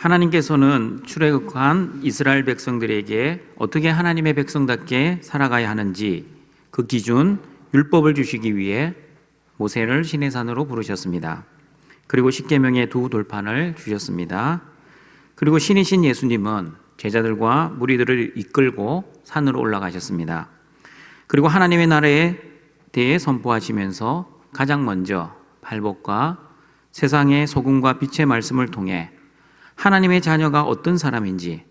하나님께서는 출애굽한 이스라엘 백성들에게 어떻게 하나님의 백성답게 살아가야 하는지 그 기준, 율법을 주시기 위해 모세를 시내산으로 부르셨습니다. 그리고 십계명의 두 돌판을 주셨습니다. 그리고 신이신 예수님은 제자들과 무리들을 이끌고 산으로 올라가셨습니다. 그리고 하나님의 나라에 대해 선포하시면서 가장 먼저 팔복과 세상의 소금과 빛의 말씀을 통해 하나님의 자녀가 어떤 사람인지,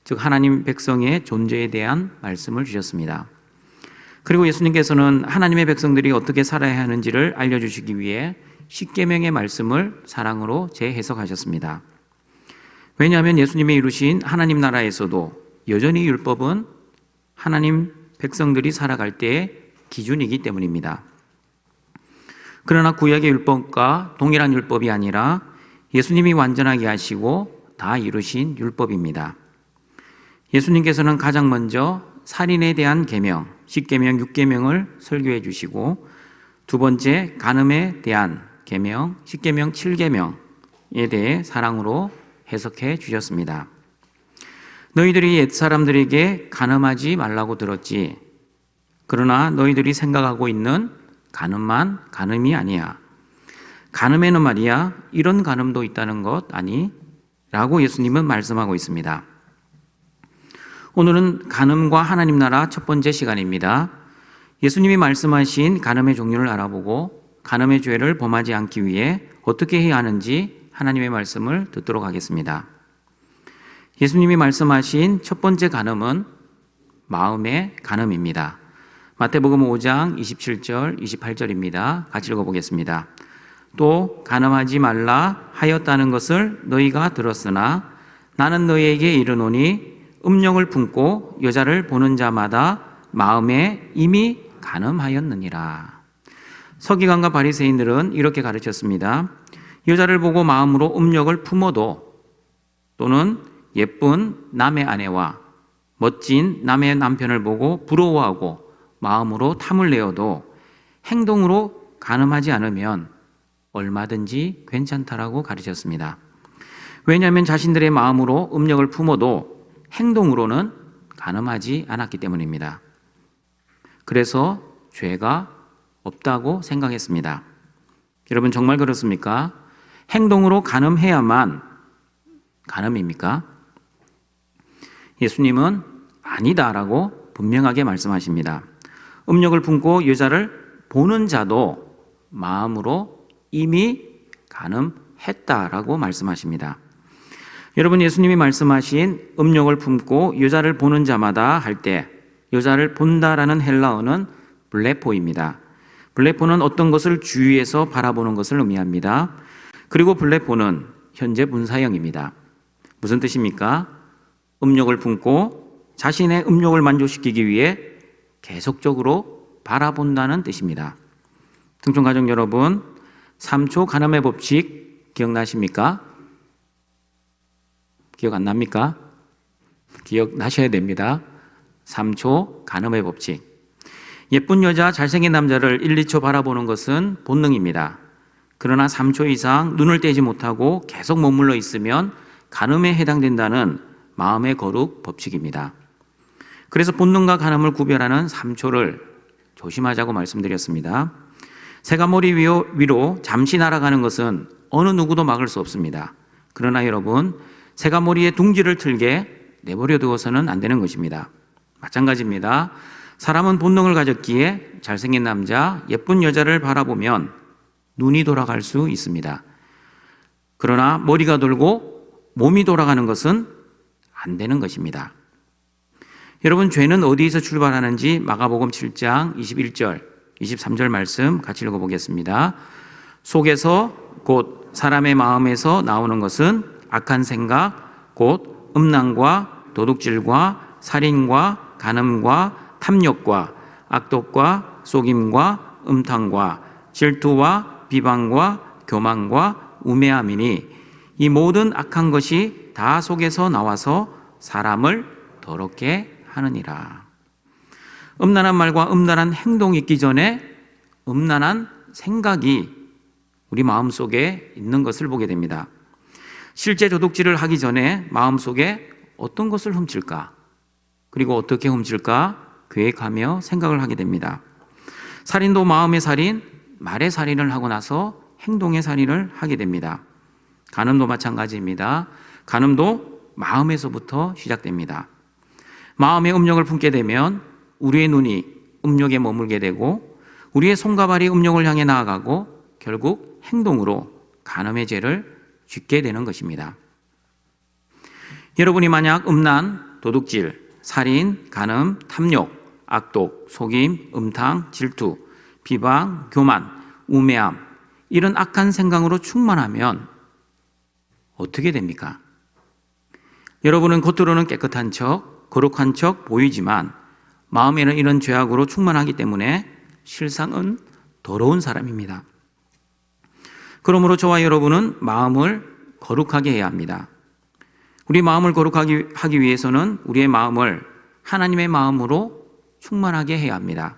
즉 하나님 백성의 존재에 대한 말씀을 주셨습니다. 그리고 예수님께서는 하나님의 백성들이 어떻게 살아야 하는지를 알려주시기 위해 십계명의 말씀을 사랑으로 재해석하셨습니다. 왜냐하면 예수님이 이루신 하나님 나라에서도 여전히 율법은 하나님 백성들이 살아갈 때의 기준이기 때문입니다. 그러나 구약의 율법과 동일한 율법이 아니라 예수님이 완전하게 하시고 다 이루신 율법입니다. 예수님께서는 가장 먼저 살인에 대한 계명, 십계명, 육계명을 설교해 주시고, 두 번째 간음에 대한 계명, 십계명, 칠계명에 대해 사랑으로 해석해 주셨습니다. 너희들이 옛 사람들에게 간음하지 말라고 들었지. 그러나 너희들이 생각하고 있는 간음만 간음이 아니야. 간음에는 말이야, 이런 간음도 있다는 것 아니? 라고 예수님은 말씀하고 있습니다. 오늘은 간음과 하나님 나라 첫 번째 시간입니다. 예수님이 말씀하신 간음의 종류를 알아보고 간음의 죄를 범하지 않기 위해 어떻게 해야 하는지 하나님의 말씀을 듣도록 하겠습니다. 예수님이 말씀하신 첫 번째 간음은 마음의 간음입니다. 마태복음 5장 27절, 28절입니다. 같이 읽어보겠습니다. 또 간음하지 말라 하였다는 것을 너희가 들었으나 나는 너희에게 이르노니 음욕을 품고 여자를 보는 자마다 마음에 이미 간음하였느니라. 서기관과 바리새인들은 이렇게 가르쳤습니다. 여자를 보고 마음으로 음욕을 품어도, 또는 예쁜 남의 아내와 멋진 남의 남편을 보고 부러워하고 마음으로 탐을 내어도 행동으로 간음하지 않으면 얼마든지 괜찮다라고 가르쳤습니다. 왜냐하면 자신들의 마음으로 음욕을 품어도 행동으로는 간음하지 않았기 때문입니다. 그래서 죄가 없다고 생각했습니다. 여러분 정말 그렇습니까? 행동으로 간음해야만 간음입니까? 예수님은 아니다라고 분명하게 말씀하십니다. 음욕을 품고 여자를 보는 자도 마음으로 이미 간음했다라고 말씀하십니다. 여러분, 예수님이 말씀하신 음욕을 품고 여자를 보는 자마다 할 때 여자를 본다라는 헬라어는 블레포입니다. 블레포는 어떤 것을 주위에서 바라보는 것을 의미합니다. 그리고 블레포는 현재 분사형입니다. 무슨 뜻입니까? 음욕을 품고 자신의 음욕을 만족시키기 위해 계속적으로 바라본다는 뜻입니다. 등촌가족 여러분, 3초 간음의 법칙 기억나십니까? 기억 안 납니까? 기억나셔야 됩니다. 3초 간음의 법칙. 예쁜 여자, 잘생긴 남자를 1, 2초 바라보는 것은 본능입니다. 그러나 3초 이상 눈을 떼지 못하고 계속 머물러 있으면 간음에 해당된다는 마음의 거룩 법칙입니다. 그래서 본능과 간음을 구별하는 3초를 조심하자고 말씀드렸습니다. 새가 머리 위로 잠시 날아가는 것은 어느 누구도 막을 수 없습니다. 그러나 여러분, 새가 머리에 둥지를 틀게 내버려 두어서는 안 되는 것입니다. 마찬가지입니다. 사람은 본능을 가졌기에 잘생긴 남자, 예쁜 여자를 바라보면 눈이 돌아갈 수 있습니다. 그러나 머리가 돌고 몸이 돌아가는 것은 안 되는 것입니다. 여러분, 죄는 어디에서 출발하는지 마가복음 7장 21절, 23절 말씀 같이 읽어보겠습니다. 속에서 곧 사람의 마음에서 나오는 것은 악한 생각, 곧 음란과 도둑질과 살인과 간음과 탐욕과 악독과 속임과 음탕과 질투와 비방과 교만과 우매함이니 이 모든 악한 것이 다 속에서 나와서 사람을 더럽게 하느니라. 음란한 말과 음란한 행동이 있기 전에 음란한 생각이 우리 마음속에 있는 것을 보게 됩니다. 실제 도둑질을 하기 전에 마음속에 어떤 것을 훔칠까? 그리고 어떻게 훔칠까? 계획하며 생각을 하게 됩니다. 살인도 마음의 살인, 말의 살인을 하고 나서 행동의 살인을 하게 됩니다. 간음도 마찬가지입니다. 간음도 마음에서부터 시작됩니다. 마음에 음욕을 품게 되면 우리의 눈이 음욕에 머물게 되고 우리의 손과 발이 음욕을 향해 나아가고 결국 행동으로 간음의 죄를 짓게 되는 것입니다. 여러분이 만약 음란, 도둑질, 살인, 간음, 탐욕, 악독, 속임, 음탕, 질투, 비방, 교만, 우매함 이런 악한 생각으로 충만하면 어떻게 됩니까? 여러분은 겉으로는 깨끗한 척, 거룩한 척 보이지만 마음에는 이런 죄악으로 충만하기 때문에 실상은 더러운 사람입니다. 그러므로 저와 여러분은 마음을 거룩하게 해야 합니다. 우리 마음을 거룩하게 하기 위해서는 우리의 마음을 하나님의 마음으로 충만하게 해야 합니다.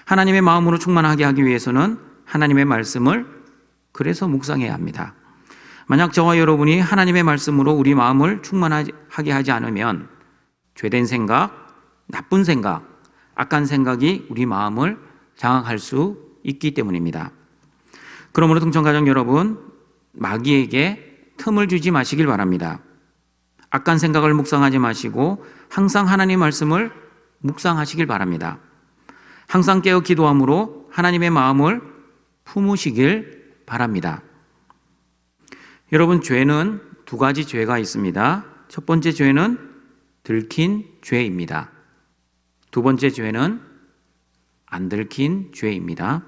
하나님의 마음으로 충만하게 하기 위해서는 하나님의 말씀을 그래서 묵상해야 합니다. 만약 저와 여러분이 하나님의 말씀으로 우리 마음을 충만하게 하지 않으면 죄된 생각, 나쁜 생각, 악한 생각이 우리 마음을 장악할 수 있기 때문입니다. 그러므로 등천가족 여러분, 마귀에게 틈을 주지 마시길 바랍니다. 악한 생각을 묵상하지 마시고 항상 하나님 말씀을 묵상하시길 바랍니다. 항상 깨어 기도함으로 하나님의 마음을 품으시길 바랍니다. 여러분, 죄는 두 가지 죄가 있습니다. 첫 번째 죄는 들킨 죄입니다. 두 번째 죄는 안 들킨 죄입니다.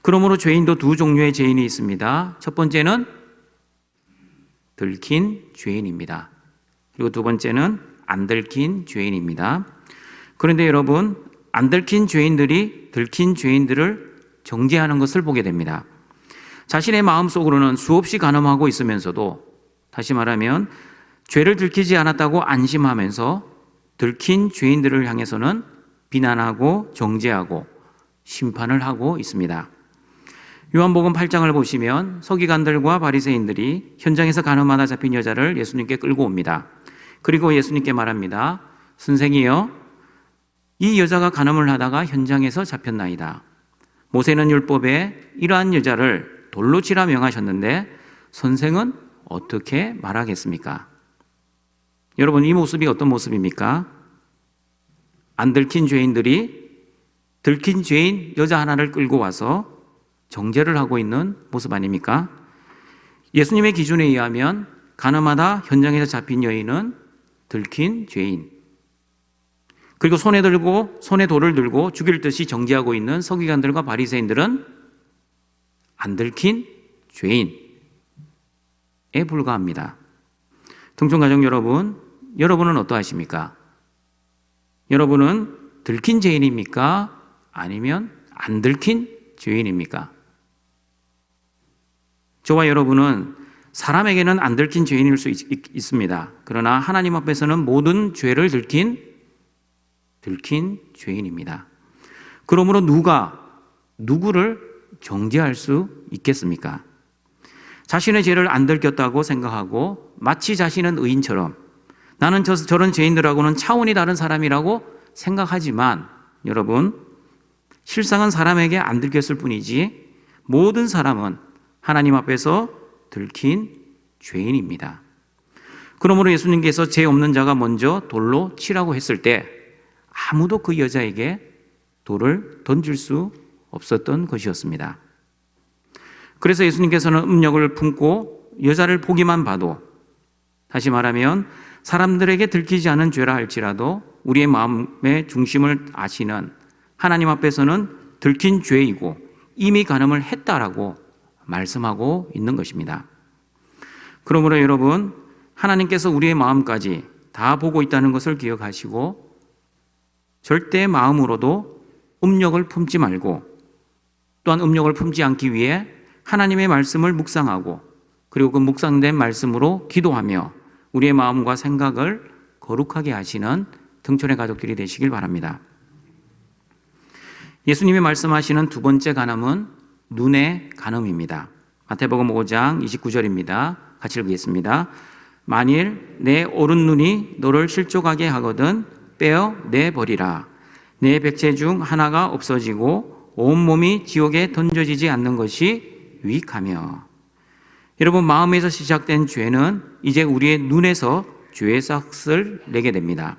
그러므로 죄인도 두 종류의 죄인이 있습니다. 첫 번째는 들킨 죄인입니다. 그리고 두 번째는 안 들킨 죄인입니다. 그런데 여러분, 안 들킨 죄인들이 들킨 죄인들을 정죄하는 것을 보게 됩니다. 자신의 마음속으로는 수없이 간음하고 있으면서도, 다시 말하면 죄를 들키지 않았다고 안심하면서 들킨 죄인들을 향해서는 비난하고 정죄하고 심판을 하고 있습니다. 요한복음 8장을 보시면 서기관들과 바리새인들이 현장에서 간음하다 잡힌 여자를 예수님께 끌고 옵니다. 그리고 예수님께 말합니다. 선생이여, 이 여자가 간음을 하다가 현장에서 잡혔나이다. 모세는 율법에 이러한 여자를 돌로 치라 명하셨는데 선생은 어떻게 말하겠습니까? 여러분, 이 모습이 어떤 모습입니까? 안 들킨 죄인들이 들킨 죄인 여자 하나를 끌고 와서 정죄를 하고 있는 모습 아닙니까? 예수님의 기준에 의하면 간음하다 현장에서 잡힌 여인은 들킨 죄인, 그리고 손에 돌을 들고 죽일 듯이 정죄하고 있는 서기관들과 바리새인들은 안 들킨 죄인에 불과합니다. 등촌가족 여러분, 여러분은 어떠하십니까? 여러분은 들킨 죄인입니까? 아니면 안 들킨 죄인입니까? 저와 여러분은 사람에게는 안 들킨 죄인일 수 있습니다. 그러나 하나님 앞에서는 모든 죄를 들킨 죄인입니다. 그러므로 누구를 정죄할 수 있겠습니까? 자신의 죄를 안 들켰다고 생각하고 마치 자신은 의인처럼 나는 저런 죄인들하고는 차원이 다른 사람이라고 생각하지만 여러분, 실상은 사람에게 안 들켰을 뿐이지 모든 사람은 하나님 앞에서 들킨 죄인입니다. 그러므로 예수님께서 죄 없는 자가 먼저 돌로 치라고 했을 때 아무도 그 여자에게 돌을 던질 수 없었던 것이었습니다. 그래서 예수님께서는 음욕을 품고 여자를 보기만 봐도, 다시 말하면 사람들에게 들키지 않은 죄라 할지라도 우리의 마음의 중심을 아시는 하나님 앞에서는 들킨 죄이고 이미 간음을 했다라고 말씀하고 있는 것입니다. 그러므로 여러분, 하나님께서 우리의 마음까지 다 보고 있다는 것을 기억하시고 절대 마음으로도 음욕을 품지 말고, 또한 음욕을 품지 않기 위해 하나님의 말씀을 묵상하고 그리고 그 묵상된 말씀으로 기도하며 우리의 마음과 생각을 거룩하게 하시는 등촌의 가족들이 되시길 바랍니다. 예수님이 말씀하시는 두 번째 간음은 눈의 간음입니다. 마태복음 5장 29절입니다. 같이 읽겠습니다. 만일 내 오른 눈이 너를 실족하게 하거든 빼어 내버리라. 내 백체 중 하나가 없어지고 온몸이 지옥에 던져지지 않는 것이 유익하며. 여러분, 마음에서 시작된 죄는 이제 우리의 눈에서 죄의 싹을 내게 됩니다.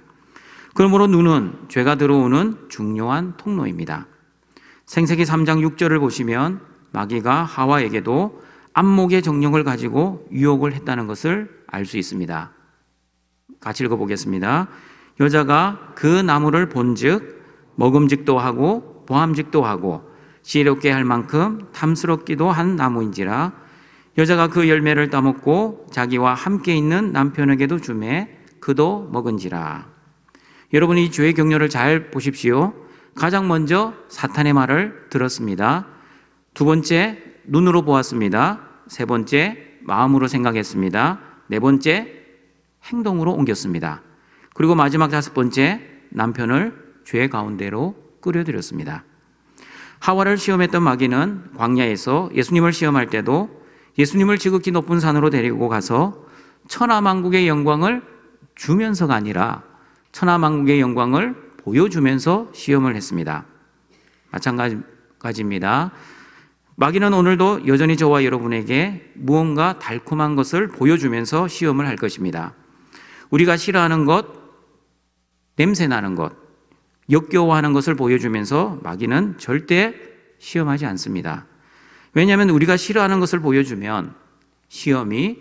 그러므로 눈은 죄가 들어오는 중요한 통로입니다. 생세기 3장 6절을 보시면 마귀가 하와에게도 안목의 정령을 가지고 유혹을 했다는 것을 알 수 있습니다. 같이 읽어보겠습니다. 여자가 그 나무를 본즉 먹음직도 하고 보암직도 하고 지혜롭게 할 만큼 탐스럽기도 한 나무인지라. 여자가 그 열매를 따먹고 자기와 함께 있는 남편에게도 주매 그도 먹은지라. 여러분, 이 죄의 경로를 잘 보십시오. 가장 먼저 사탄의 말을 들었습니다. 두 번째, 눈으로 보았습니다. 세 번째, 마음으로 생각했습니다. 네 번째, 행동으로 옮겼습니다. 그리고 마지막 다섯 번째, 남편을 죄 가운데로 끌어들였습니다. 하와를 시험했던 마귀는 광야에서 예수님을 시험할 때도 예수님을 지극히 높은 산으로 데리고 가서 천하만국의 영광을 주면서가 아니라 천하만국의 영광을 보여주면서 시험을 했습니다. 마찬가지입니다. 마귀는 오늘도 여전히 저와 여러분에게 무언가 달콤한 것을 보여주면서 시험을 할 것입니다. 우리가 싫어하는 것, 냄새나는 것, 역겨워하는 것을 보여주면서 마귀는 절대 시험하지 않습니다. 왜냐하면 우리가 싫어하는 것을 보여주면 시험이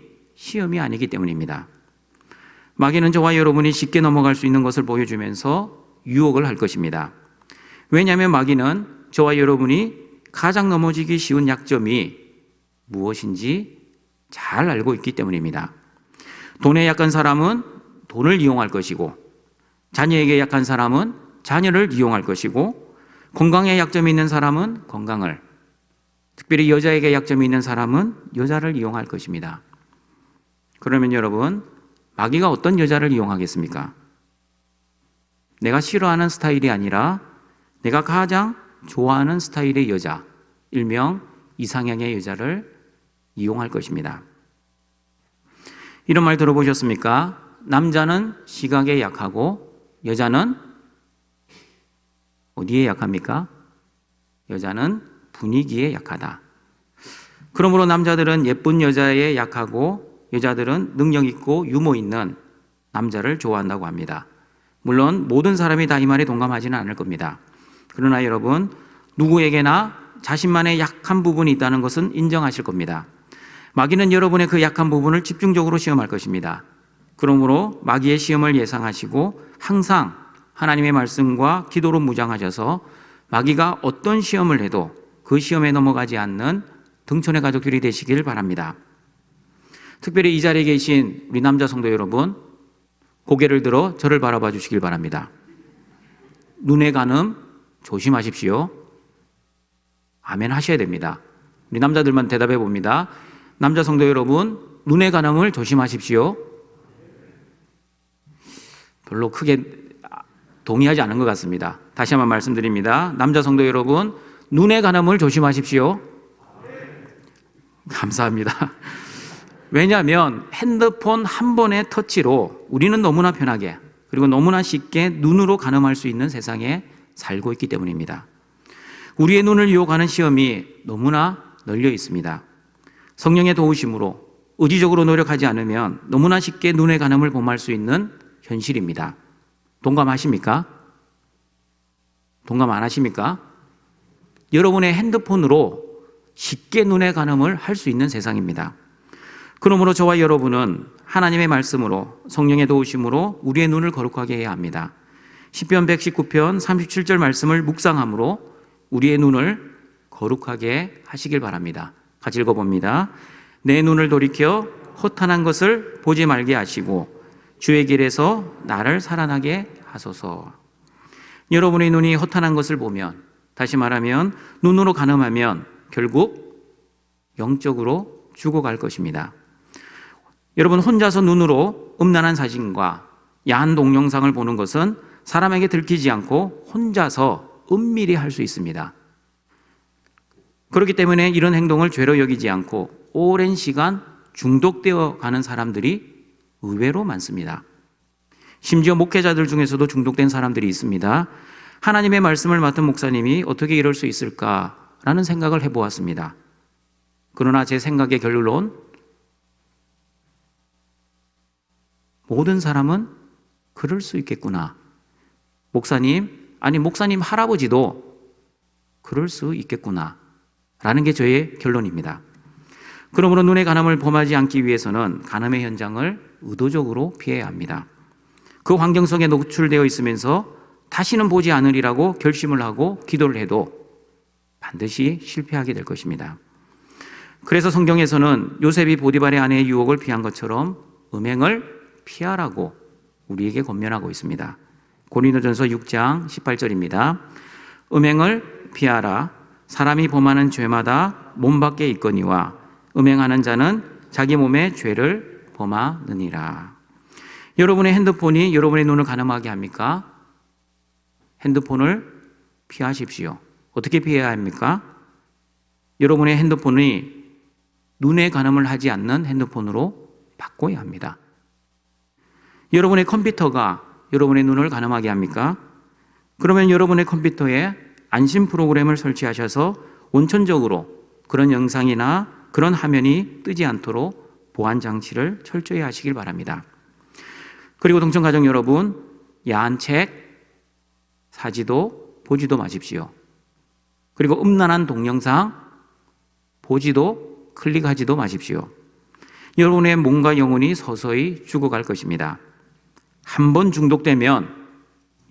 아니기 때문입니다. 마귀는 저와 여러분이 쉽게 넘어갈 수 있는 것을 보여주면서 유혹을 할 것입니다. 왜냐하면 마귀는 저와 여러분이 가장 넘어지기 쉬운 약점이 무엇인지 잘 알고 있기 때문입니다. 돈에 약한 사람은 돈을 이용할 것이고, 자녀에게 약한 사람은 자녀를 이용할 것이고, 건강에 약점이 있는 사람은 건강을, 특별히 여자에게 약점이 있는 사람은 여자를 이용할 것입니다. 그러면 여러분, 마귀가 어떤 여자를 이용하겠습니까? 내가 싫어하는 스타일이 아니라 내가 가장 좋아하는 스타일의 여자, 일명 이상형의 여자를 이용할 것입니다. 이런 말 들어보셨습니까? 남자는 시각에 약하고 여자는 어디에 약합니까? 여자는 분위기에 약하다. 그러므로 남자들은 예쁜 여자에 약하고 여자들은 능력 있고 유머 있는 남자를 좋아한다고 합니다. 물론 모든 사람이 다 이 말에 동감하지는 않을 겁니다. 그러나 여러분, 누구에게나 자신만의 약한 부분이 있다는 것은 인정하실 겁니다. 마귀는 여러분의 그 약한 부분을 집중적으로 시험할 것입니다. 그러므로 마귀의 시험을 예상하시고 항상 하나님의 말씀과 기도로 무장하셔서 마귀가 어떤 시험을 해도 그 시험에 넘어가지 않는 등촌의 가족들이 되시길 바랍니다. 특별히 이 자리에 계신 우리 남자 성도 여러분, 고개를 들어 저를 바라봐 주시길 바랍니다. 눈의 간음 조심하십시오. 아멘 하셔야 됩니다. 우리 남자들만 대답해 봅니다. 남자 성도 여러분, 눈의 간음을 조심하십시오. 별로 크게 동의하지 않은 것 같습니다. 다시 한번 말씀드립니다. 남자 성도 여러분, 눈의 간음을 조심하십시오. 감사합니다. 왜냐하면 핸드폰 한 번의 터치로 우리는 너무나 편하게 그리고 너무나 쉽게 눈으로 간음할 수 있는 세상에 살고 있기 때문입니다. 우리의 눈을 유혹하는 시험이 너무나 널려 있습니다. 성령의 도우심으로 의지적으로 노력하지 않으면 너무나 쉽게 눈의 간음을 범할 수 있는 현실입니다. 동감하십니까? 동감 안 하십니까? 여러분의 핸드폰으로 쉽게 눈의 간음을 할 수 있는 세상입니다. 그러므로 저와 여러분은 하나님의 말씀으로 성령의 도우심으로 우리의 눈을 거룩하게 해야 합니다. 시편 119편 37절 말씀을 묵상함으로 우리의 눈을 거룩하게 하시길 바랍니다. 같이 읽어봅니다. 내 눈을 돌이켜 허탄한 것을 보지 말게 하시고 주의 길에서 나를 살아나게 하소서. 여러분의 눈이 허탄한 것을 보면, 다시 말하면 눈으로 간음하면 결국 영적으로 죽어갈 것입니다. 여러분, 혼자서 눈으로 음란한 사진과 야한 동영상을 보는 것은 사람에게 들키지 않고 혼자서 은밀히 할 수 있습니다. 그렇기 때문에 이런 행동을 죄로 여기지 않고 오랜 시간 중독되어 가는 사람들이 의외로 많습니다. 심지어 목회자들 중에서도 중독된 사람들이 있습니다. 하나님의 말씀을 맡은 목사님이 어떻게 이럴 수 있을까라는 생각을 해보았습니다. 그러나 제 생각의 결론, 모든 사람은 그럴 수 있겠구나. 목사님 할아버지도 그럴 수 있겠구나 라는 게 저의 결론입니다. 그러므로 눈의 간음을 범하지 않기 위해서는 간음의 현장을 의도적으로 피해야 합니다. 그 환경 속에 노출되어 있으면서 다시는 보지 않으리라고 결심을 하고 기도를 해도 반드시 실패하게 될 것입니다. 그래서 성경에서는 요셉이 보디발의 아내의 유혹을 피한 것처럼 음행을 피하라고 우리에게 권면하고 있습니다. 고린도전서 6장 18절입니다. 음행을 피하라. 사람이 범하는 죄마다 몸 밖에 있거니와 음행하는 자는 자기 몸에 죄를 범하느니라. 여러분의 핸드폰이 여러분의 눈을 가늠하게 합니까? 핸드폰을 피하십시오. 어떻게 피해야 합니까? 여러분의 핸드폰이 눈에 가늠을 하지 않는 핸드폰으로 바꿔야 합니다. 여러분의 컴퓨터가 여러분의 눈을 가늠하게 합니까? 그러면 여러분의 컴퓨터에 안심 프로그램을 설치하셔서 원천적으로 그런 영상이나 그런 화면이 뜨지 않도록 보안 장치를 철저히 하시길 바랍니다. 그리고 동청가족 여러분, 야한 책 사지도 보지도 마십시오. 그리고 음란한 동영상 보지도 클릭하지도 마십시오. 여러분의 몸과 영혼이 서서히 죽어갈 것입니다. 한 번 중독되면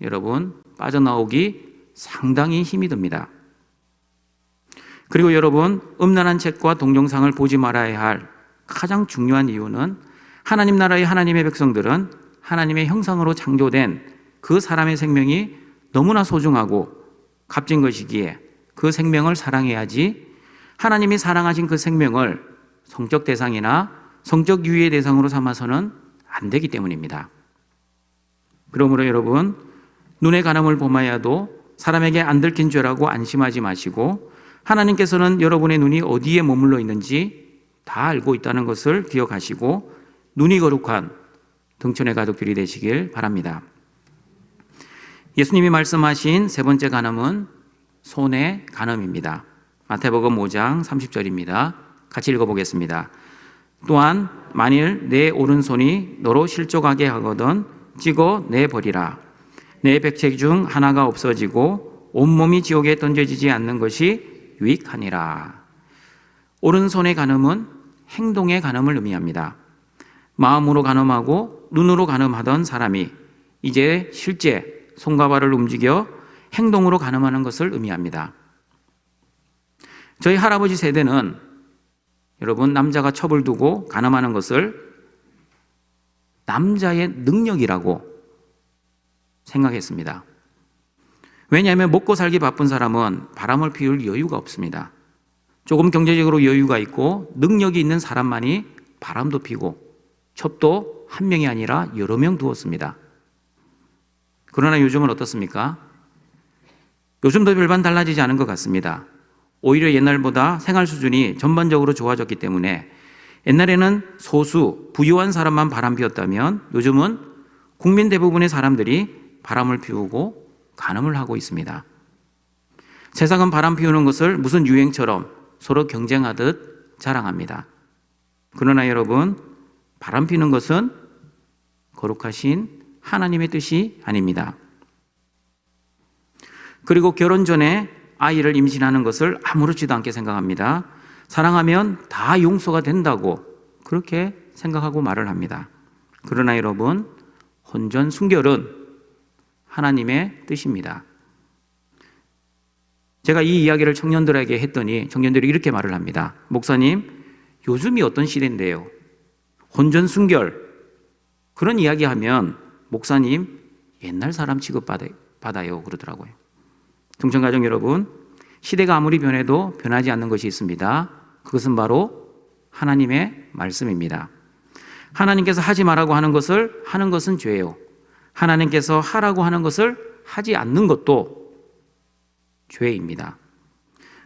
여러분 빠져나오기 상당히 힘이 듭니다. 그리고 여러분, 음란한 책과 동영상을 보지 말아야 할 가장 중요한 이유는 하나님 나라의 하나님의 백성들은 하나님의 형상으로 창조된 그 사람의 생명이 너무나 소중하고 값진 것이기에 그 생명을 사랑해야지 하나님이 사랑하신 그 생명을 성적 대상이나 성적 유의의 대상으로 삼아서는 안 되기 때문입니다. 그러므로 여러분, 눈의 간음을 범하여도 사람에게 안 들킨 죄라고 안심하지 마시고 하나님께서는 여러분의 눈이 어디에 머물러 있는지 다 알고 있다는 것을 기억하시고 눈이 거룩한 등촌의 가족들이 되시길 바랍니다. 예수님이 말씀하신 세 번째 간음은 손의 간음입니다. 마태복음 5장 30절입니다. 같이 읽어보겠습니다. 또한 만일 내 오른손이 너로 실족하게 하거든 찍어 내버리라. 내 백책 중 하나가 없어지고 온몸이 지옥에 던져지지 않는 것이 유익하니라. 오른손의 간음은 행동의 간음을 의미합니다. 마음으로 간음하고 눈으로 간음하던 사람이 이제 실제 손과 발을 움직여 행동으로 간음하는 것을 의미합니다. 저희 할아버지 세대는 여러분, 남자가 첩을 두고 간음하는 것을 남자의 능력이라고 생각했습니다. 왜냐하면 먹고 살기 바쁜 사람은 바람을 피울 여유가 없습니다. 조금 경제적으로 여유가 있고 능력이 있는 사람만이 바람도 피고 첩도 한 명이 아니라 여러 명 두었습니다. 그러나 요즘은 어떻습니까? 요즘도 별반 달라지지 않은 것 같습니다. 오히려 옛날보다 생활 수준이 전반적으로 좋아졌기 때문에 옛날에는 소수 부유한 사람만 바람 피웠다면 요즘은 국민 대부분의 사람들이 바람을 피우고 간음을 하고 있습니다. 세상은 바람 피우는 것을 무슨 유행처럼 서로 경쟁하듯 자랑합니다. 그러나 여러분, 바람 피는 것은 거룩하신 하나님의 뜻이 아닙니다. 그리고 결혼 전에 아이를 임신하는 것을 아무렇지도 않게 생각합니다. 사랑하면 다 용서가 된다고 그렇게 생각하고 말을 합니다. 그러나 여러분, 혼전 순결은 하나님의 뜻입니다. 제가 이 이야기를 청년들에게 했더니 청년들이 이렇게 말을 합니다. 목사님, 요즘이 어떤 시대인데요? 혼전 순결 그런 이야기하면 목사님 옛날 사람 취급받아요 그러더라고요. 동청가족 여러분, 시대가 아무리 변해도 변하지 않는 것이 있습니다. 그것은 바로 하나님의 말씀입니다. 하나님께서 하지 말라고 하는 것을 하는 것은 죄예요. 하나님께서 하라고 하는 것을 하지 않는 것도 죄입니다.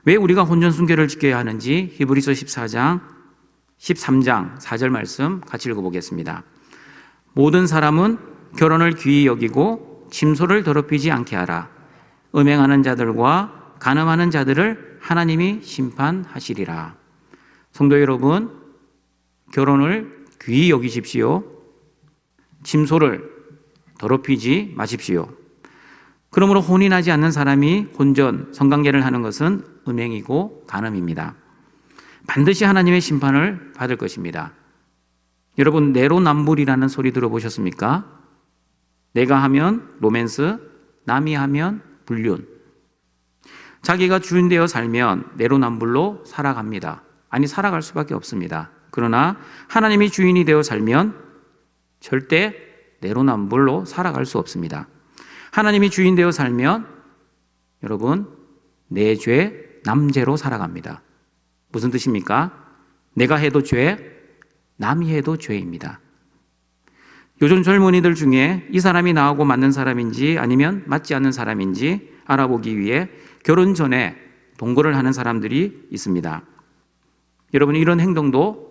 왜 우리가 혼전 순결을 지켜야 하는지 히브리서 14장 13장 4절 말씀 같이 읽어보겠습니다. 모든 사람은 결혼을 귀히 여기고 침소를 더럽히지 않게 하라. 음행하는 자들과 간음하는 자들을 하나님이 심판하시리라. 성도 여러분, 결혼을 귀히 여기십시오. 침소를 더럽히지 마십시오. 그러므로 혼인하지 않는 사람이 혼전, 성관계를 하는 것은 음행이고 간음입니다. 반드시 하나님의 심판을 받을 것입니다. 여러분, 내로남불이라는 소리 들어보셨습니까? 내가 하면 로맨스, 남이 하면 불륜. 자기가 주인 되어 살면 내로남불로 살아갑니다. 아니, 살아갈 수밖에 없습니다. 그러나 하나님이 주인이 되어 살면 절대 내로남불로 살아갈 수 없습니다. 하나님이 주인 되어 살면 여러분, 내 죄, 남죄로 살아갑니다. 무슨 뜻입니까? 내가 해도 죄, 남이 해도 죄입니다. 요즘 젊은이들 중에 이 사람이 나하고 맞는 사람인지 아니면 맞지 않는 사람인지 알아보기 위해 결혼 전에 동거를 하는 사람들이 있습니다. 여러분, 이런 행동도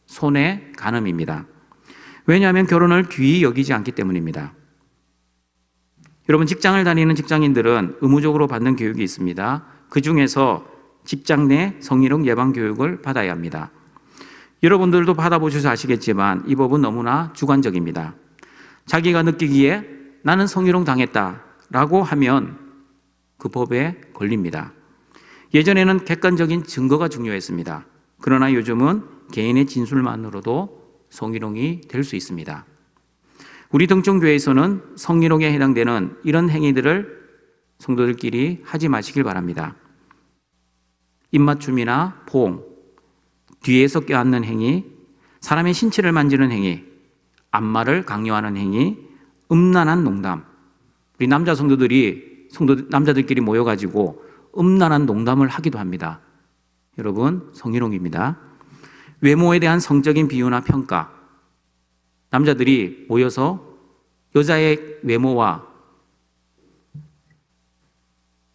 손의 간음입니다. 왜냐하면 결혼을 귀히 여기지 않기 때문입니다. 여러분, 직장을 다니는 직장인들은 의무적으로 받는 교육이 있습니다. 그 중에서 직장 내 성희롱 예방 교육을 받아야 합니다. 여러분들도 받아보셔서 아시겠지만 이 법은 너무나 주관적입니다. 자기가 느끼기에 나는 성희롱 당했다라고 하면 그 법에 걸립니다. 예전에는 객관적인 증거가 중요했습니다. 그러나 요즘은 개인의 진술만으로도 성희롱이 될 수 있습니다. 우리 등촌교회에서는 성희롱에 해당되는 이런 행위들을 성도들끼리 하지 마시길 바랍니다. 입맞춤이나 포옹, 뒤에서 껴안는 행위, 사람의 신체를 만지는 행위, 안마를 강요하는 행위, 음란한 농담. 우리 남자들끼리 모여가지고 음란한 농담을 하기도 합니다. 여러분, 성희롱입니다. 외모에 대한 성적인 비유나 평가, 남자들이 모여서 여자의 외모와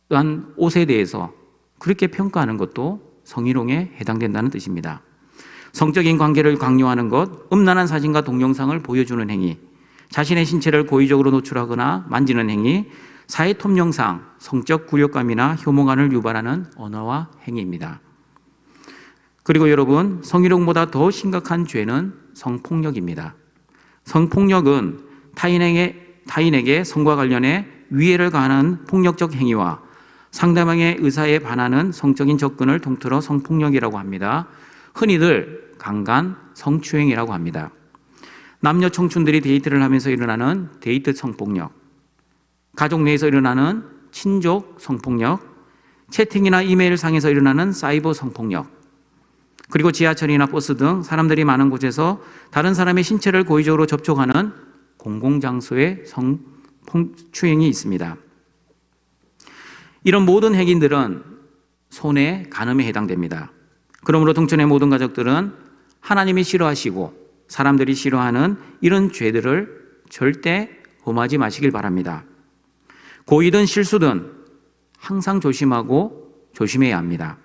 또한 옷에 대해서 그렇게 평가하는 것도 성희롱에 해당된다는 뜻입니다. 성적인 관계를 강요하는 것, 음란한 사진과 동영상을 보여주는 행위, 자신의 신체를 고의적으로 노출하거나 만지는 행위, 사회 톱영상, 성적 굴욕감이나 혐오감을 유발하는 언어와 행위입니다. 그리고 여러분, 성희롱보다 더 심각한 죄는 성폭력입니다. 성폭력은 타인에게 성과 관련해 위해를 가하는 폭력적 행위와 상대방의 의사에 반하는 성적인 접근을 통틀어 성폭력이라고 합니다. 흔히들 강간, 성추행이라고 합니다. 남녀 청춘들이 데이트를 하면서 일어나는 데이트 성폭력, 가족 내에서 일어나는 친족 성폭력, 채팅이나 이메일 상에서 일어나는 사이버 성폭력, 그리고 지하철이나 버스 등 사람들이 많은 곳에서 다른 사람의 신체를 고의적으로 접촉하는 공공장소의 성추행이 있습니다. 이런 모든 행위들은 손의 간음에 해당됩니다. 그러므로 등촌의 모든 가족들은 하나님이 싫어하시고 사람들이 싫어하는 이런 죄들을 절대 범하지 마시길 바랍니다. 고의든 실수든 항상 조심하고 조심해야 합니다.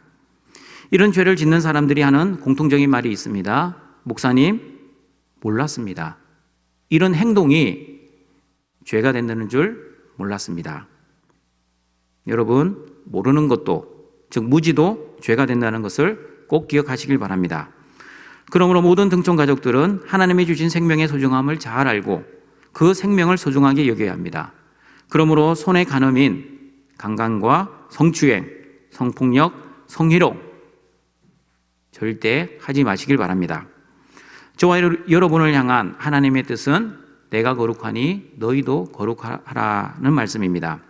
이런 죄를 짓는 사람들이 하는 공통적인 말이 있습니다. 목사님, 몰랐습니다. 이런 행동이 죄가 된다는 줄 몰랐습니다. 여러분, 모르는 것도, 즉 무지도 죄가 된다는 것을 꼭 기억하시길 바랍니다. 그러므로 모든 등촌 가족들은 하나님이 주신 생명의 소중함을 잘 알고 그 생명을 소중하게 여겨야 합니다. 그러므로 손의 간음인 강간과 성추행, 성폭력, 성희롱 절대 하지 마시길 바랍니다. 저와 여러분을 향한 하나님의 뜻은 내가 거룩하니 너희도 거룩하라는 말씀입니다.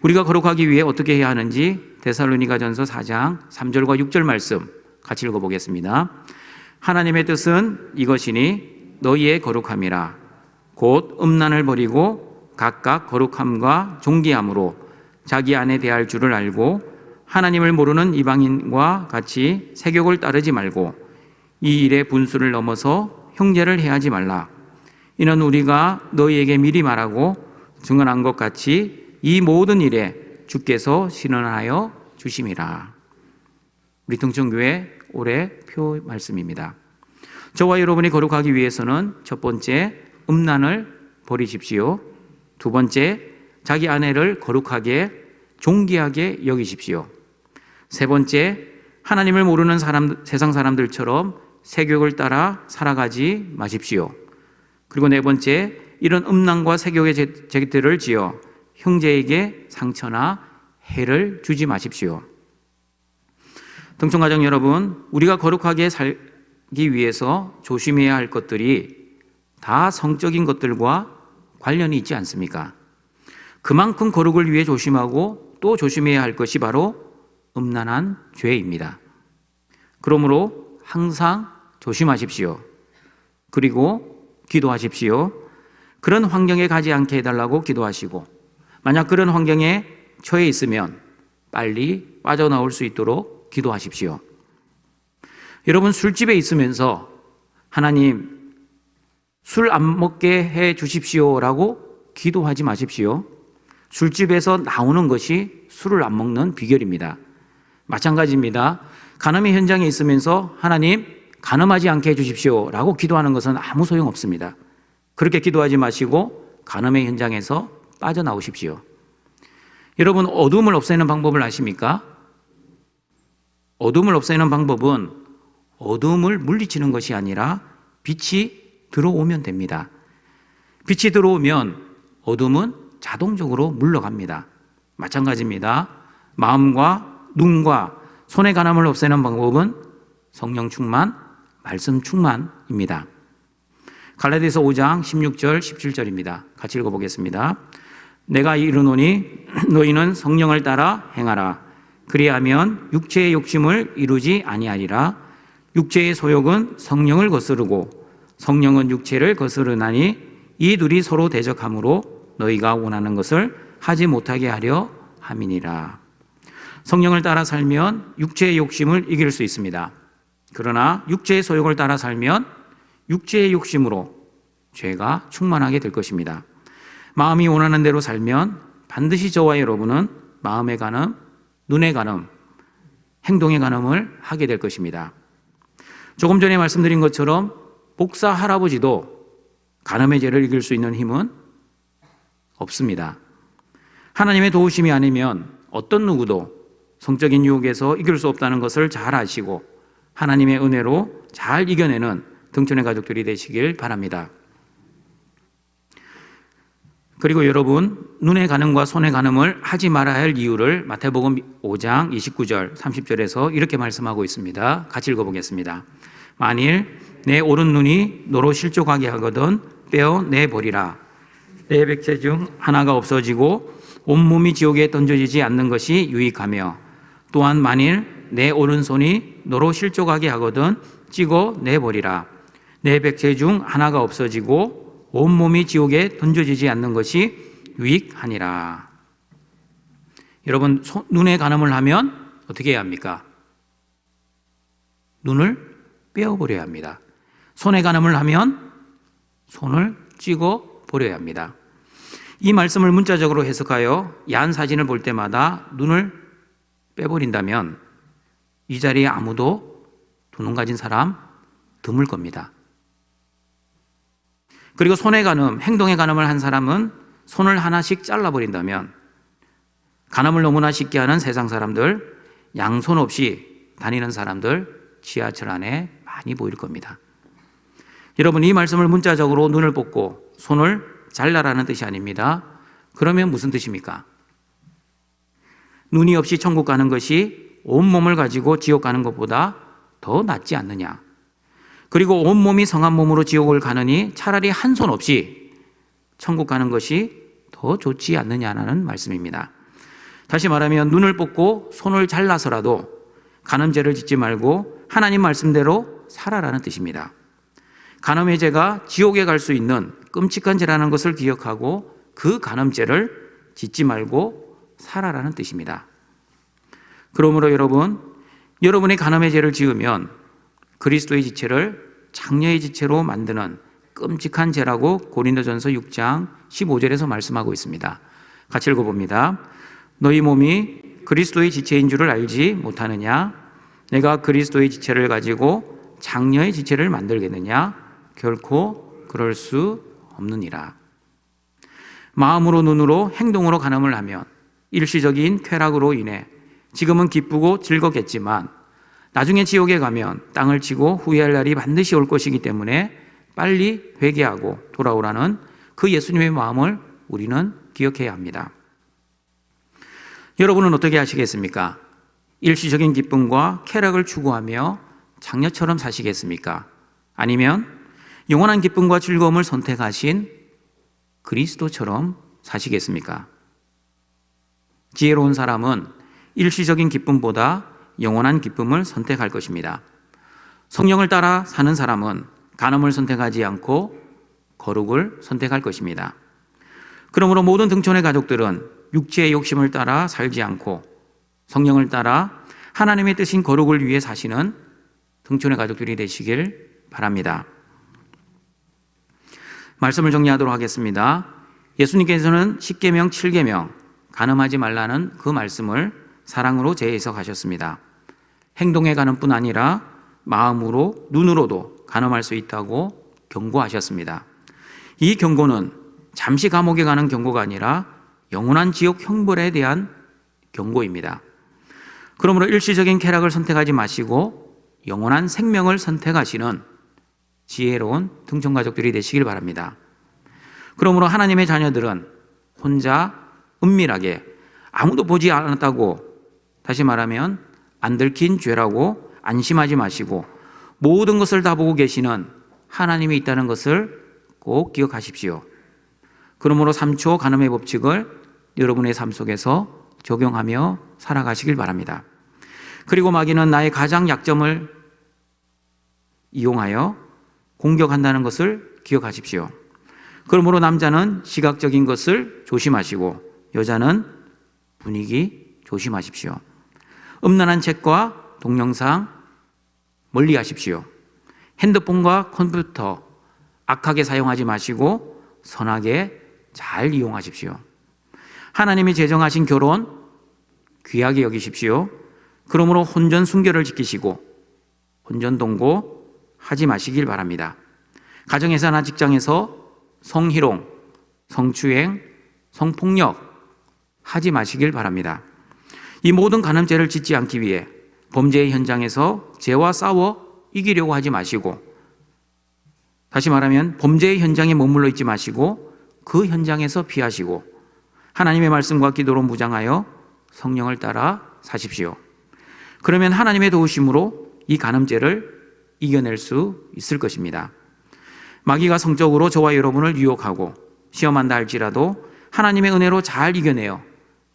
우리가 거룩하기 위해 어떻게 해야 하는지 데살로니가전서 4장 3절과 6절 말씀 같이 읽어보겠습니다. 하나님의 뜻은 이것이니 너희의 거룩함이라. 곧 음란을 버리고 각각 거룩함과 존귀함으로 자기 안에 대할 줄을 알고 하나님을 모르는 이방인과 같이 세욕을 따르지 말고 이 일의 분수를 넘어서 형제를 해하지 말라. 이는 우리가 너희에게 미리 말하고 증언한 것 같이 이 모든 일에 주께서 신원하여 주심이라. 우리 등촌교회 올해 표 말씀입니다. 저와 여러분이 거룩하기 위해서는 첫 번째, 음란을 버리십시오. 두 번째, 자기 아내를 거룩하게 존귀하게 여기십시오. 세 번째, 하나님을 모르는 세상 사람들처럼 세욕을 따라 살아가지 마십시오. 그리고 네 번째, 이런 음란과 세욕의 죄들을 지어 형제에게 상처나 해를 주지 마십시오. 등촌가정 여러분, 우리가 거룩하게 살기 위해서 조심해야 할 것들이 다 성적인 것들과 관련이 있지 않습니까? 그만큼 거룩을 위해 조심하고 또 조심해야 할 것이 바로 음란한 죄입니다. 그러므로 항상 조심하십시오. 그리고 기도하십시오. 그런 환경에 가지 않게 해달라고 기도하시고, 만약 그런 환경에 처해 있으면 빨리 빠져나올 수 있도록 기도하십시오. 여러분, 술집에 있으면서 하나님 술 안 먹게 해 주십시오라고 기도하지 마십시오. 술집에서 나오는 것이 술을 안 먹는 비결입니다. 마찬가지입니다. 간음의 현장에 있으면서 하나님 간음하지 않게 해주십시오라고 기도하는 것은 아무 소용없습니다. 그렇게 기도하지 마시고 간음의 현장에서 빠져나오십시오. 여러분, 어둠을 없애는 방법을 아십니까? 어둠을 없애는 방법은 어둠을 물리치는 것이 아니라 빛이 들어오면 됩니다. 빛이 들어오면 어둠은 자동적으로 물러갑니다. 마찬가지입니다. 마음과 눈과 손의 간암을 없애는 방법은 성령 충만, 말씀 충만입니다. 갈라디아서 5장 16절 17절입니다. 같이 읽어보겠습니다. 내가 이르노니 너희는 성령을 따라 행하라. 그리하면 육체의 욕심을 이루지 아니하리라. 육체의 소욕은 성령을 거스르고 성령은 육체를 거스르나니 이 둘이 서로 대적하므로 너희가 원하는 것을 하지 못하게 하려 함이니라. 성령을 따라 살면 육체의 욕심을 이길 수 있습니다. 그러나 육체의 소욕을 따라 살면 육체의 욕심으로 죄가 충만하게 될 것입니다. 마음이 원하는 대로 살면 반드시 저와 여러분은 마음의 간음, 눈의 간음, 행동의 간음을 하게 될 것입니다. 조금 전에 말씀드린 것처럼 목사 할아버지도 간음의 죄를 이길 수 있는 힘은 없습니다. 하나님의 도우심이 아니면 어떤 누구도 성적인 유혹에서 이길 수 없다는 것을 잘 아시고 하나님의 은혜로 잘 이겨내는 등촌의 가족들이 되시길 바랍니다. 그리고 여러분, 눈의 간음과 손의 간음을 하지 말아야 할 이유를 마태복음 5장 29절 30절에서 이렇게 말씀하고 있습니다. 같이 읽어보겠습니다. 만일 내 오른 눈이 너로 실족하게 하거든 떼어내버리라. 내 백체 중 하나가 없어지고 온몸이 지옥에 던져지지 않는 것이 유익하며, 또한 만일 내 오른손이 너로 실족하게 하거든 찍어내버리라. 내 백체 중 하나가 없어지고 온몸이 지옥에 던져지지 않는 것이 유익하니라. 여러분, 눈에 간음을 하면 어떻게 해야 합니까? 눈을 빼어버려야 합니다. 손에 간음을 하면 손을 찍어버려야 합니다. 이 말씀을 문자적으로 해석하여 야한 사진을 볼 때마다 눈을 빼버린다면 이 자리에 아무도 두 눈 가진 사람 드물 겁니다. 그리고 손에 간음, 행동에 간음을 한 사람은 손을 하나씩 잘라버린다면 간음을 너무나 쉽게 하는 세상 사람들, 양손 없이 다니는 사람들 지하철 안에 많이 보일 겁니다. 여러분, 이 말씀을 문자적으로 눈을 뽑고 손을 잘라라는 뜻이 아닙니다. 그러면 무슨 뜻입니까? 눈이 없이 천국 가는 것이 온몸을 가지고 지옥 가는 것보다 더 낫지 않느냐. 그리고 온몸이 성한 몸으로 지옥을 가느니 차라리 한 손 없이 천국 가는 것이 더 좋지 않느냐는 말씀입니다. 다시 말하면 눈을 뽑고 손을 잘라서라도 간음죄를 짓지 말고 하나님 말씀대로 살아라는 뜻입니다. 간음의 죄가 지옥에 갈 수 있는 끔찍한 죄라는 것을 기억하고 그 간음죄를 짓지 말고 살아라는 뜻입니다. 그러므로 여러분이 간음의 죄를 지으면 그리스도의 지체를 장녀의 지체로 만드는 끔찍한 죄라고 고린도전서 6장 15절에서 말씀하고 있습니다. 같이 읽어봅니다. 너희 몸이 그리스도의 지체인 줄을 알지 못하느냐? 내가 그리스도의 지체를 가지고 장녀의 지체를 만들겠느냐? 결코 그럴 수 없느니라. 마음으로 눈으로 행동으로 간음을 하면 일시적인 쾌락으로 인해 지금은 기쁘고 즐겁겠지만 나중에 지옥에 가면 땅을 치고 후회할 날이 반드시 올 것이기 때문에 빨리 회개하고 돌아오라는 그 예수님의 마음을 우리는 기억해야 합니다. 여러분은 어떻게 하시겠습니까? 일시적인 기쁨과 쾌락을 추구하며 장녀처럼 사시겠습니까? 아니면 영원한 기쁨과 즐거움을 선택하신 그리스도처럼 사시겠습니까? 지혜로운 사람은 일시적인 기쁨보다 영원한 기쁨을 선택할 것입니다. 성령을 따라 사는 사람은 간음을 선택하지 않고 거룩을 선택할 것입니다. 그러므로 모든 등촌의 가족들은 육체의 욕심을 따라 살지 않고 성령을 따라 하나님의 뜻인 거룩을 위해 사시는 등촌의 가족들이 되시길 바랍니다. 말씀을 정리하도록 하겠습니다. 예수님께서는 10계명 7계명 간음하지 말라는 그 말씀을 사랑으로 재해석하셨습니다. 행동에 간음뿐 아니라 마음으로 눈으로도 간음할 수 있다고 경고하셨습니다. 이 경고는 잠시 감옥에 가는 경고가 아니라 영원한 지옥 형벌에 대한 경고입니다. 그러므로 일시적인 쾌락을 선택하지 마시고 영원한 생명을 선택하시는 지혜로운 등촌가족들이 되시길 바랍니다. 그러므로 하나님의 자녀들은 혼자 은밀하게 아무도 보지 않았다고, 다시 말하면 안 들킨 죄라고 안심하지 마시고 모든 것을 다 보고 계시는 하나님이 있다는 것을 꼭 기억하십시오. 그러므로 3초 간음의 법칙을 여러분의 삶 속에서 적용하며 살아가시길 바랍니다. 그리고 마귀는 나의 가장 약점을 이용하여 공격한다는 것을 기억하십시오. 그러므로 남자는 시각적인 것을 조심하시고 여자는 분위기 조심하십시오. 음란한 책과 동영상 멀리 하십시오. 핸드폰과 컴퓨터 악하게 사용하지 마시고 선하게 잘 이용하십시오. 하나님이 제정하신 결혼 귀하게 여기십시오. 그러므로 혼전 순결을 지키시고 혼전 동거 하지 마시길 바랍니다. 가정에서나 직장에서 성희롱, 성추행, 성폭력 하지 마시길 바랍니다. 이 모든 간음죄를 짓지 않기 위해 범죄의 현장에서 죄와 싸워 이기려고 하지 마시고, 다시 말하면 범죄의 현장에 머물러 있지 마시고 그 현장에서 피하시고 하나님의 말씀과 기도로 무장하여 성령을 따라 사십시오. 그러면 하나님의 도우심으로 이 간음죄를 이겨낼 수 있을 것입니다. 마귀가 성적으로 저와 여러분을 유혹하고 시험한다 할지라도 하나님의 은혜로 잘 이겨내어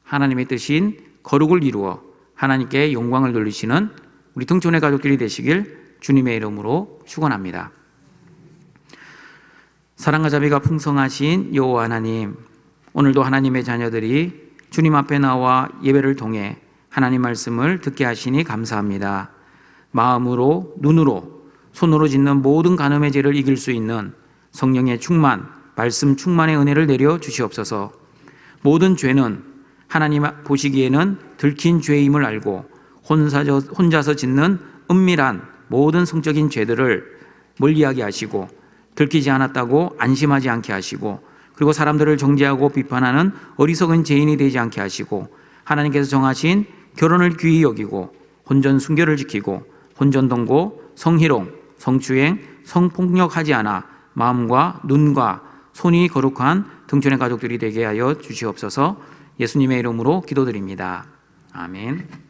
하나님의 뜻인 거룩을 이루어 하나님께 영광을 돌리시는 우리 등촌의 가족들이 되시길 주님의 이름으로 축원합니다. 사랑과 자비가 풍성하신 여호와 하나님, 오늘도 하나님의 자녀들이 주님 앞에 나와 예배를 통해 하나님 말씀을 듣게 하시니 감사합니다. 마음으로, 눈으로, 손으로 짓는 모든 간음의 죄를 이길 수 있는 성령의 충만, 말씀 충만의 은혜를 내려 주시옵소서. 모든 죄는 하나님 보시기에는 들킨 죄임을 알고 혼자서 짓는 은밀한 모든 성적인 죄들을 멀리하게 하시고 들키지 않았다고 안심하지 않게 하시고, 그리고 사람들을 정죄하고 비판하는 어리석은 죄인이 되지 않게 하시고, 하나님께서 정하신 결혼을 귀히 여기고 혼전 순결을 지키고 혼전 동거, 성희롱, 성추행, 성폭력하지 않아 마음과 눈과 손이 거룩한 등촌의 가족들이 되게 하여 주시옵소서. 예수님의 이름으로 기도드립니다. 아멘.